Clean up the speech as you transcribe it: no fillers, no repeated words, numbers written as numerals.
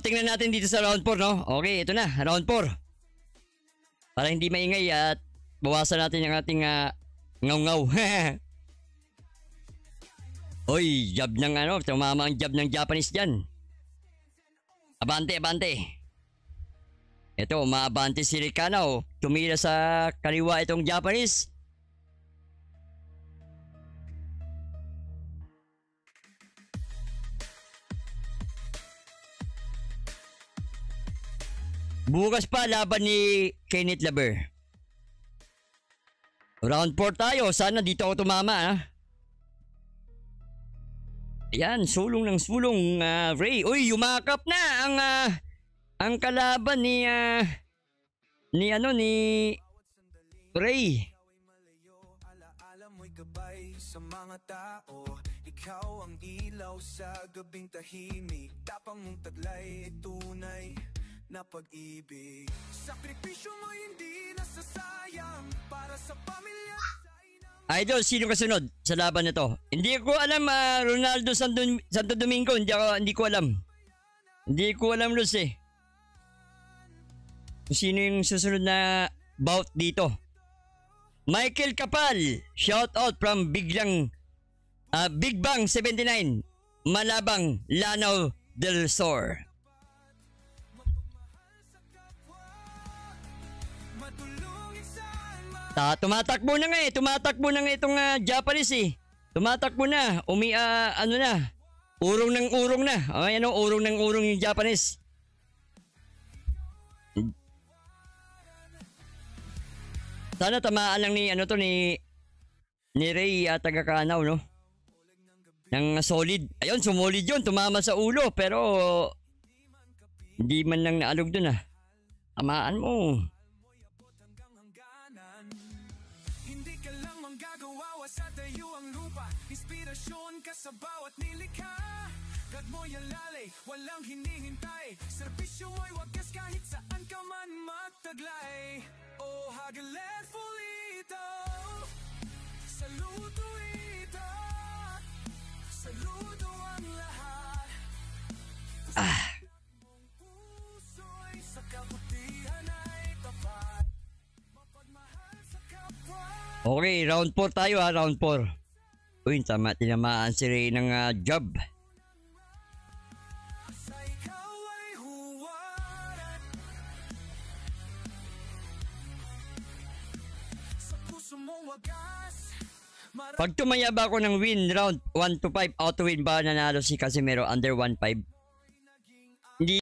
tingnan natin dito sa round 4, no? Okay, ito na, round 4. Para hindi maingay at bawasan natin yung ating ngaw-ngaw. Oy, jab ng tumama ang jab ng Japanese dyan. Abante, abante. Ito, umaabante si Ricano. Tumira sa kaliwa itong Japanese. Bukas pa laban ni Kenneth Laber. Round 4 tayo. Sana dito ako tumama, ha? Ayan, sulong ng sulong, Ray. Uy, yumakap na ang kalaban ni Ray. Sa mga tao, ikaw ang ilaw sa gabing tahimik. Tapang mong taglay ay tunay na pag-ibig. Sakripisyo mo hindi nasasayang para sa pamilya. Idol, sino kasunod sa laban na to? Hindi ko alam, Ronaldo Santo Domingo. Hindi ko alam. Hindi ko alam, Luz, eh. Kung sino yung susunod na bout dito. Michael Kapal, shout out from Big Bang 79, Malabang, Lanao del Sur. Tumatakbo na nga eh. Tumatakbo na nga itong Japanese eh. Tumatakbo na. Urong ng urong na. Ay, urong ng urong yung Japanese. Sana tamaan lang ni Ray taga-Kanaw, no? Ng solid. Ayun, sumolid yun. Tumama sa ulo. Pero hindi man lang naalog dun, Tamaan mo. Inspirasyon ka sa bawat nilikha. God mo'y alalay, walang hinihintay. Serbisyo mo'y wagas kahit saan ka man magtaglay. Oh, hagalet fulito. Saludo ito. Saludo ang lahat. Mong puso'y sa kabutihan ay tapat. Mapagmahal sa kapwa. Okay, round 4 tayo, round 4. Uy, tinamaan si Ray ng job. Pag tumaya ba ako ng win round 1 to 5, auto win ba nanalo si Casimero under 1-5?